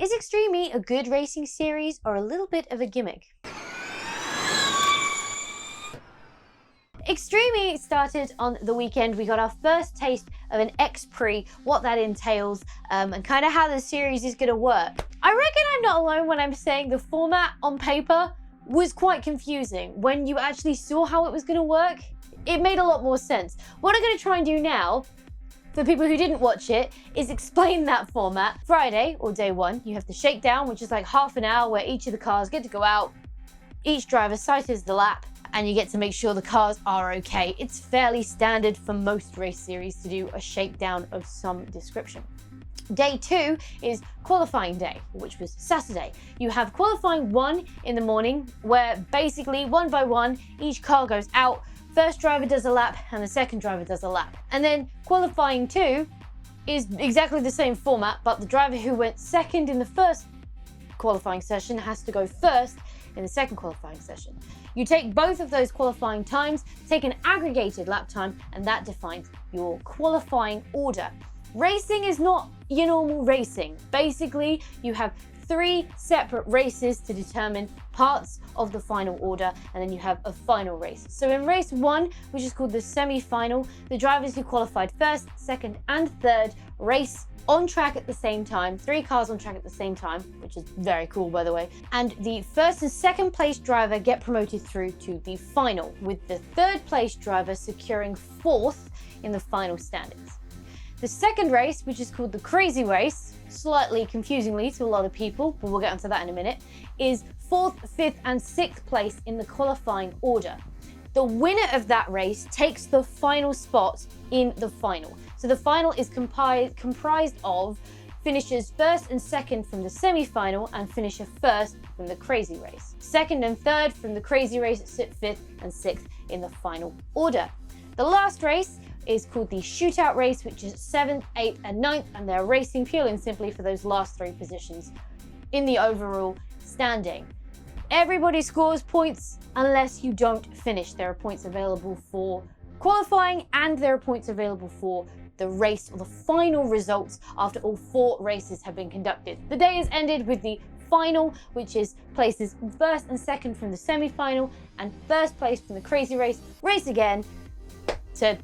Is X-Prix a good racing series or a little bit of a gimmick? X-Prix started on the weekend. We got our first taste of an X-Prix, what that entails, and kind of how the series is going to work. I reckon I'm not alone when I'm saying the format on paper was quite confusing. When you actually saw how it was going to work, it made a lot more sense. What I'm going to try and do now, for people who didn't watch it, is explain that format. Friday, or day one, you have the shakedown, which is like half an hour where each of the cars get to go out, each driver cycles the lap, and you get to make sure the cars are okay. It's fairly standard for most race series to do a shakedown of some description. Day two is qualifying day, which was Saturday. You have qualifying 1 in the morning, where basically one by one, each car goes out, first driver does a lap, and the second driver does a lap. And then qualifying 2 is exactly the same format, but the driver who went second in the first qualifying session has to go first in the second qualifying session. You take both of those qualifying times, take an aggregated lap time, and that defines your qualifying order. Racing is not your normal racing. Basically, you have 3 separate races to determine parts of the final order, and then you have a final race. So in race 1, which is called the semi-final, the drivers who qualified first, second, and third race on track at the same time, 3 cars on track at the same time, which is very cool, by the way. And the first and second place driver get promoted through to the final, with the third place driver securing 4th in the final standings. The second race, which is called the Crazy Race, slightly confusingly to a lot of people, but we'll get onto that in a minute, is 4th, 5th, and 6th place in the qualifying order. The winner of that race takes the final spot in the final. So the final is comprised of finishers first and second from the semi-final and finisher first from the Crazy Race. Second and third from the Crazy Race sit 5th and 6th in the final order. The last race is called the Shootout Race, which is 7th, 8th, and 9th, and they're racing purely and simply for those last 3 positions in the overall standing. Everybody scores points unless you don't finish. There are points available for qualifying, and there are points available for the race or the final results after all 4 races have been conducted. The day is ended with the final, which is places first and second from the semi-final and first place from the Crazy Race. Race again to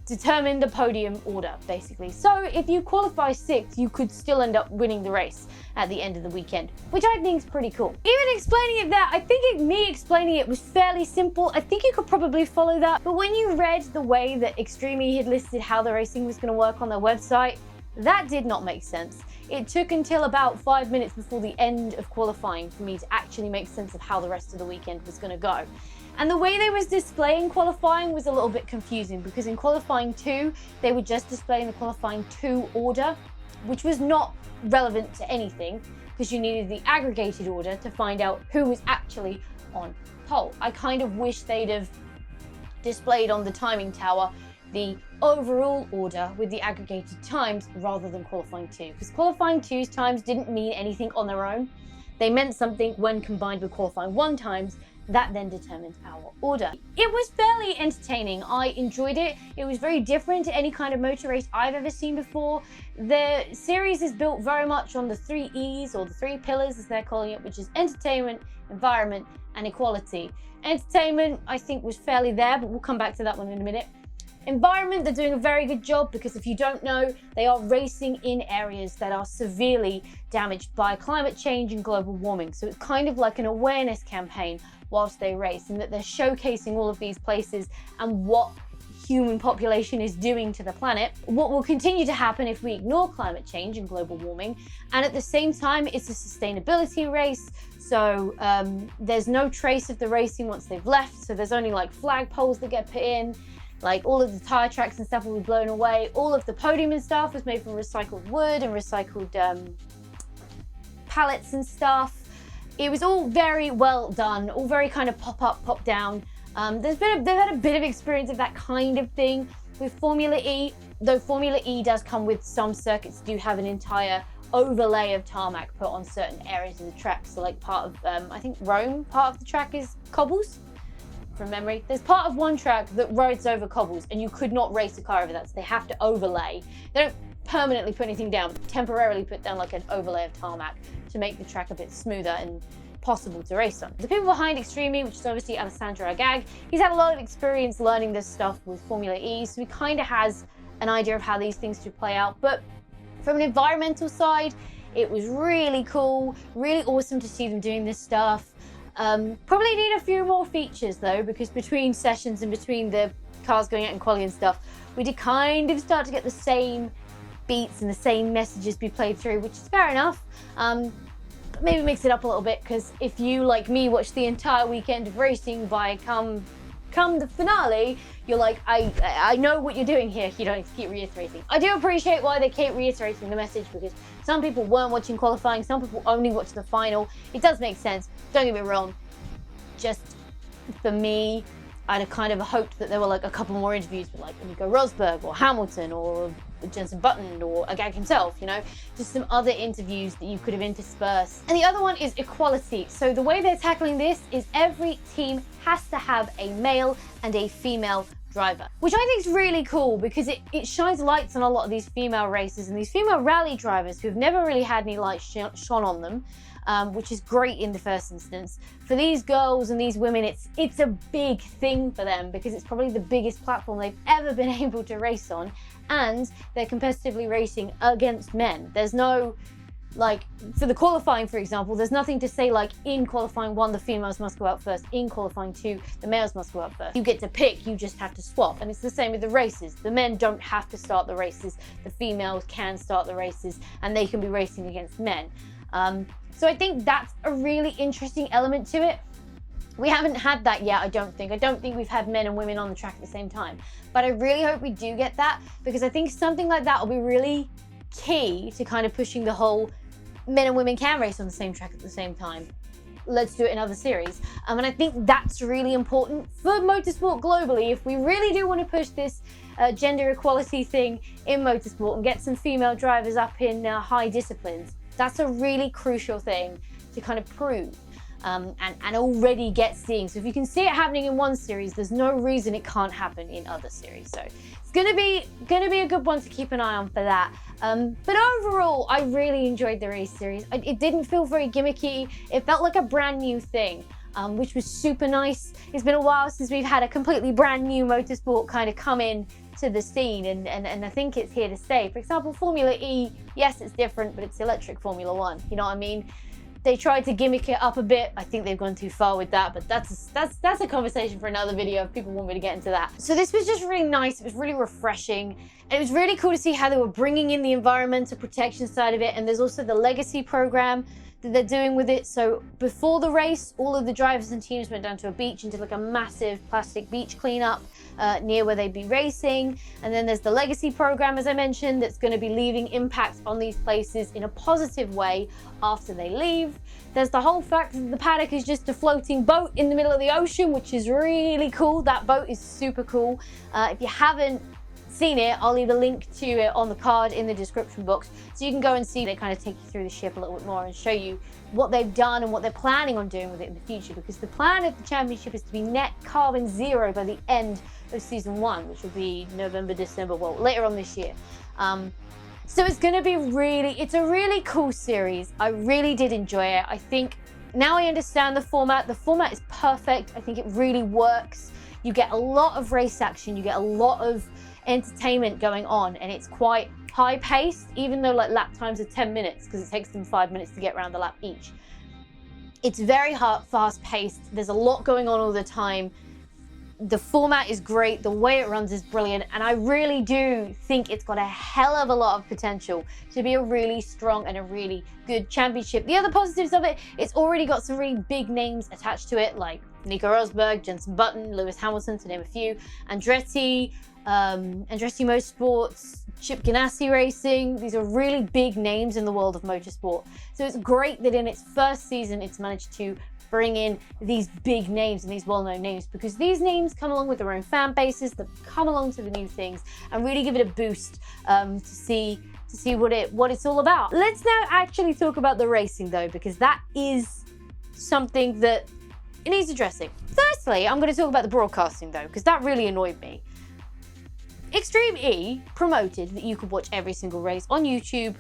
determine the podium order, basically. So if you qualify 6th, you could still end up winning the race at the end of the weekend, which I think is pretty cool. Even explaining it there, I think me explaining it was fairly simple. I think you could probably follow that. But when you read the way that X-Prix had listed how the racing was going to work on their website, that did not make sense. It took until about 5 minutes before the end of qualifying for me to actually make sense of how the rest of the weekend was going to go. And the way they was displaying qualifying was a little bit confusing, because in qualifying 2, they were just displaying the qualifying 2 order, which was not relevant to anything, because you needed the aggregated order to find out who was actually on pole. I kind of wish they'd have displayed on the timing tower the overall order with the aggregated times rather than qualifying 2, because qualifying 2's times didn't mean anything on their own. They meant something when combined with qualifying 1 times. That then determined our order. It was fairly entertaining. I enjoyed it. It was very different to any kind of motor race I've ever seen before. The series is built very much on the 3 E's, or the 3 pillars as they're calling it, which is entertainment, environment, and equality. Entertainment, I think, was fairly there, but we'll come back to that one in a minute. Environment, they're doing a very good job, because if you don't know, they are racing in areas that are severely damaged by climate change and global warming. So it's kind of like an awareness campaign whilst they race, and that they're showcasing all of these places and what human population is doing to the planet, what will continue to happen if we ignore climate change and global warming. And at the same time, it's a sustainability race. So there's no trace of the racing once they've left. So there's only like flag poles that get put in. Like all of the tire tracks and stuff will be blown away. All of the podium and stuff was made from recycled wood and recycled pallets and stuff. It was all very well done, all very kind of pop up, pop down. They've had a bit of experience of that kind of thing with Formula E, though Formula E does come with some circuits do have an entire overlay of tarmac put on certain areas of the track. So like part of, I think Rome, part of the track is cobbles. From memory, there's part of one track that rides over cobbles, and you could not race a car over that, so they have to overlay. They don't permanently put anything down, but temporarily put down like an overlay of tarmac to make the track a bit smoother and possible to race on. The people behind X-Treme, which is obviously Alessandro Agag, he's had a lot of experience learning this stuff with Formula E, so he kind of has an idea of how these things should play out. But from an environmental side, it was really cool, really awesome to see them doing this stuff. Probably need a few more features though, because between sessions and between the cars going out and quality and stuff, we did kind of start to get the same beats and the same messages be played through, which is fair enough. But maybe mix it up a little bit, because if you, like me, watch the entire weekend of racing by come the finale, you're like, I know what you're doing here. You don't need to keep reiterating. I do appreciate why they keep reiterating the message, because some people weren't watching qualifying, some people only watched the final. It does make sense, don't get me wrong. Just for me, I'd have kind of hoped that there were like a couple more interviews with like Nico Rosberg or Hamilton or Jenson Button or Agag himself, you know, just some other interviews that you could have interspersed. And the other one is equality. So the way they're tackling this is every team has to have a male and a female driver, which I think is really cool, because it shines lights on a lot of these female races and these female rally drivers who've never really had any light shone on them. Which is great in the first instance. For these girls and these women, it's a big thing for them, because it's probably the biggest platform they've ever been able to race on, and they're competitively racing against men. There's no, like, for the qualifying, for example, there's nothing to say like, in qualifying 1, the females must go out first, in qualifying 2, the males must go out first. You get to pick, you just have to swap. And it's the same with the races. The men don't have to start the races, the females can start the races, and they can be racing against men. So I think that's a really interesting element to it. We haven't had that yet, I don't think. I don't think we've had men and women on the track at the same time. But I really hope we do get that, because I think something like that will be really key to kind of pushing the whole men and women can race on the same track at the same time. Let's do it in other series. And I think that's really important for motorsport globally. If we really do want to push this gender equality thing in motorsport and get some female drivers up in high disciplines, that's a really crucial thing to kind of prove and already get seeing. So if you can see it happening in one series, there's no reason it can't happen in other series. So it's gonna be a good one to keep an eye on for that. But overall, I really enjoyed the race series. It didn't feel very gimmicky. It felt like a brand new thing, which was super nice. It's been a while since we've had a completely brand new motorsport kind of come in to the scene, and I think it's here to stay. For example, Formula E, yes, it's different, but it's electric Formula One. You know what I mean? They tried to gimmick it up a bit. I think they've gone too far with that, but that's a conversation for another video if people want me to get into that. So this was just really nice. It was really refreshing. And it was really cool to see how they were bringing in the environmental protection side of it. And there's also the legacy program that they're doing with it. So before the race, all of the drivers and teams went down to a beach and did like a massive plastic beach cleanup near where they'd be racing. And then there's the legacy program, as I mentioned, that's going to be leaving impact on these places in a positive way after they leave. There's the whole fact that the paddock is just a floating boat in the middle of the ocean, which is really cool. That boat is super cool. If you haven't seen it, I'll leave a link to it on the card in the description box, so you can go and see. They kind of take you through the ship a little bit more and show you what they've done and what they're planning on doing with it in the future, because the plan of the championship is to be net carbon zero by the end of season 1, which will be November, December, well, later on this year. So it's going to be it's a really cool series. I really did enjoy it. I think now I understand the format. The format is perfect. I think it really works. You get a lot of race action, you get a lot of entertainment going on, and it's quite high paced, even though like lap times are 10 minutes because it takes them 5 minutes to get around the lap each. It's very fast paced. There's a lot going on all the time. The format is great, the way it runs is brilliant, and I really do think it's got a hell of a lot of potential to be a really strong and a really good championship. The other positives of it, it's already got some really big names attached to it, like Nico Rosberg, Jenson Button, Lewis Hamilton, to name a few, Andretti Motorsports, Chip Ganassi Racing. These are really big names in the world of motorsport. So it's great that in its first season, it's managed to bring in these big names and these well-known names, because these names come along with their own fan bases that come along to the new things and really give it a boost to see what it's all about. Let's now actually talk about the racing though, because that is something that it needs addressing. Firstly, I'm going to talk about the broadcasting though, because that really annoyed me. Extreme E promoted that you could watch every single race on YouTube.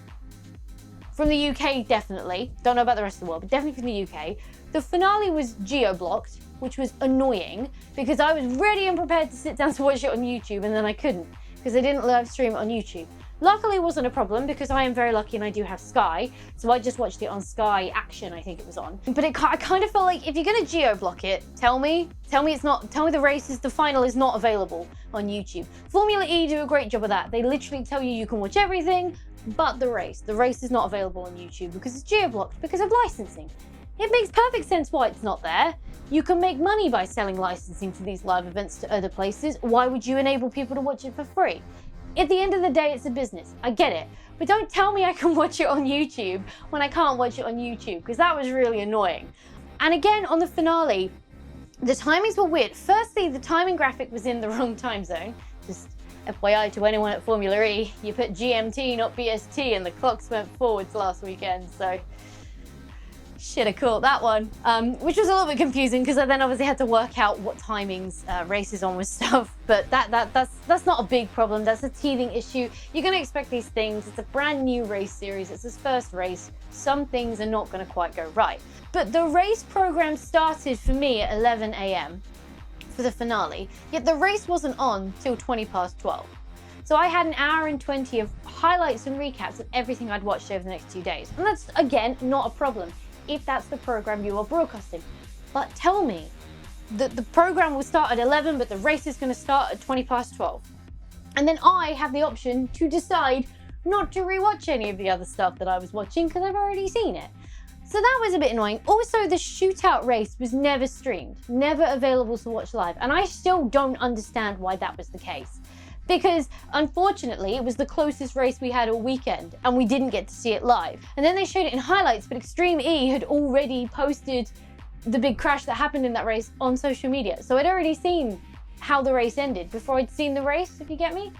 From the UK, definitely. Don't know about the rest of the world, but definitely from the UK. The finale was geo-blocked, which was annoying because I was ready and prepared to sit down to watch it on YouTube, and then I couldn't because they didn't live stream it on YouTube. Luckily, it wasn't a problem because I am very lucky and I do have Sky, so I just watched it on Sky Action, I think it was on. But I kind of felt like if you're gonna geo-block it, tell me the races, the final is not available on YouTube. Formula E do a great job of that. They literally tell you can watch everything but the race. The race is not available on YouTube because it's geo-blocked because of licensing. It makes perfect sense why it's not there. You can make money by selling licensing for these live events to other places. Why would you enable people to watch it for free? At the end of the day, it's a business. I get it. But don't tell me I can watch it on YouTube when I can't watch it on YouTube, because that was really annoying. And again, on the finale, the timings were weird. Firstly, the timing graphic was in the wrong time zone. Just FYI to anyone at Formula E, you put GMT, not BST, and the clocks went forwards last weekend, so should have caught that one, which was a little bit confusing because I then obviously had to work out what timings races on with stuff. But that's not a big problem. That's a teething issue. You're going to expect these things. It's a brand new race series. It's his first race. Some things are not going to quite go right. But the race program started for me at 11 a.m. for the finale. Yet the race wasn't on till 12:20. So I had an hour and 20 of highlights and recaps of everything I'd watched over the next 2 days. And that's, again, not a problem if that's the program you are broadcasting. But tell me that the program will start at 11, but the race is going to start at 12:20. And then I have the option to decide not to rewatch any of the other stuff that I was watching because I've already seen it. So that was a bit annoying. Also, the shootout race was never streamed, never available to watch live. And I still don't understand why that was the case. Because unfortunately, it was the closest race we had all weekend and we didn't get to see it live. And then they showed it in highlights, but Extreme E had already posted the big crash that happened in that race on social media. So I'd already seen how the race ended before I'd seen the race, if you get me.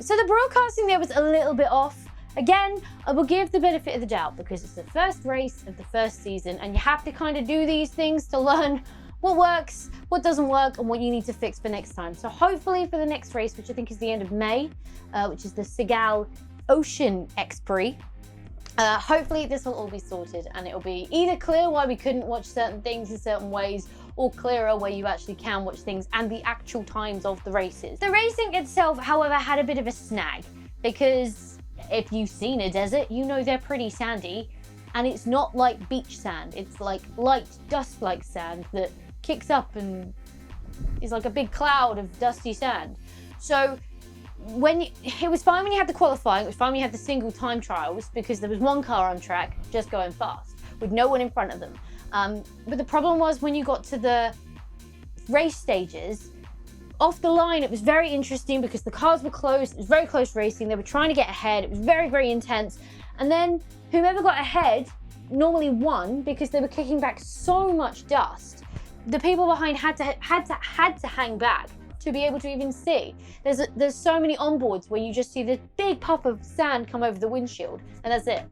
So the broadcasting there was a little bit off. Again, I will give the benefit of the doubt because it's the first race of the first season and you have to kind of do these things to learn what works, what doesn't work, and what you need to fix for next time. So hopefully for the next race, which I think is the end of May, which is the Seagal Ocean X-Prix, hopefully this will all be sorted and it'll be either clear why we couldn't watch certain things in certain ways or clearer where you actually can watch things and the actual times of the races. The racing itself, however, had a bit of a snag because if you've seen a desert, you know they're pretty sandy and it's not like beach sand. It's like light dust-like sand that kicks up and is like a big cloud of dusty sand. So it was fine when you had the qualifying, it was fine when you had the single time trials because there was one car on track just going fast with no one in front of them. But the problem was when you got to the race stages, off the line it was very interesting because the cars were close, it was very close racing, they were trying to get ahead, it was very, very intense. And then whoever got ahead normally won because they were kicking back so much dust. The people behind had to hang back to be able to even see. There's so many onboards where you just see this big puff of sand come over the windshield and that's it.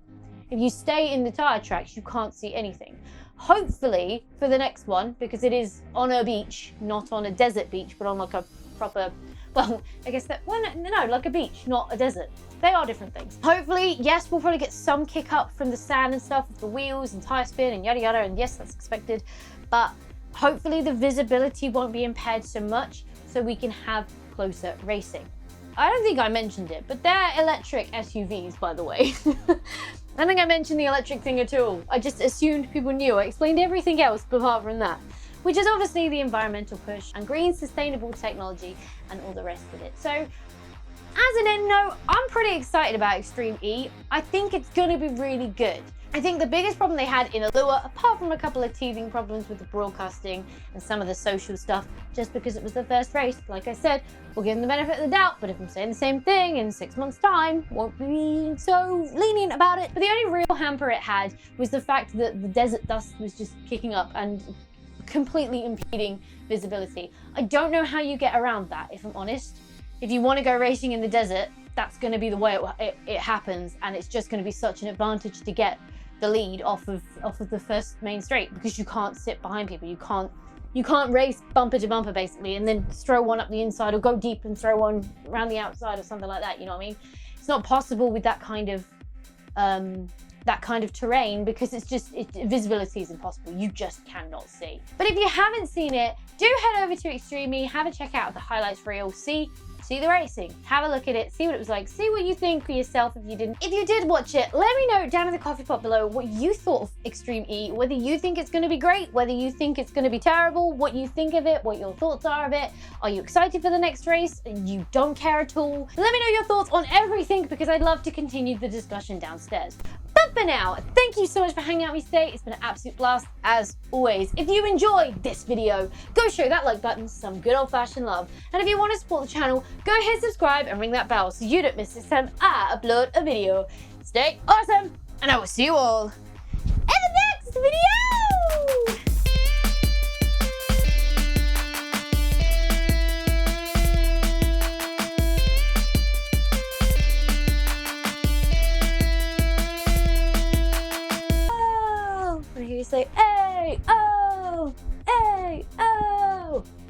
If you stay in the tire tracks, you can't see anything. Hopefully for the next one, because it is on a beach, not on a desert beach, but on like a proper, well, I guess that, well, no, like a beach, not a desert. They are different things. Hopefully, yes, we'll probably get some kick up from the sand and stuff with the wheels and tire spin and yada yada, and yes, that's expected. But hopefully the visibility won't be impaired so much so we can have closer racing. I don't think I mentioned it, but they're electric SUVs, by the way. I don't think I mentioned the electric thing at all. I just assumed people knew. I explained everything else apart from that, which is obviously the environmental push and green sustainable technology and all the rest of it. So as an end note, I'm pretty excited about Extreme E. I think it's gonna be really good. I think the biggest problem they had in Allure, apart from a couple of teething problems with the broadcasting and some of the social stuff, just because it was the first race, like I said, we'll give them the benefit of the doubt, but if I'm saying the same thing in 6 months' time, won't be so lenient about it. But the only real hamper it had was the fact that the desert dust was just kicking up and completely impeding visibility. I don't know how you get around that, if I'm honest. If you want to go racing in the desert, that's going to be the way it happens, and it's just going to be such an advantage to get the lead off of the first main straight because you can't sit behind people. You can't You can't race bumper to bumper basically and then throw one up the inside or go deep and throw one around the outside or something like that, you know what I mean? It's not possible with that kind of terrain because visibility is impossible. You just cannot see. But if you haven't seen it, do head over to Extremely, have a check out of the highlights reel, see the racing, have a look at it, see what it was like, see what you think for yourself if you didn't. If you did watch it, let me know down in the coffee pot below what you thought of Extreme E, whether you think it's going to be great, whether you think it's going to be terrible, what you think of it, what your thoughts are of it. Are you excited for the next race and you don't care at all? Let me know your thoughts on everything because I'd love to continue the discussion downstairs. But for now, thank you so much for hanging out with me today. It's been an absolute blast as always. If you enjoyed this video, go show that like button some good old-fashioned love. And if you want to support the channel, go hit subscribe and ring that bell so you don't miss the time I upload a video. Stay awesome, and I will see you all in the next video! Say, hey, oh.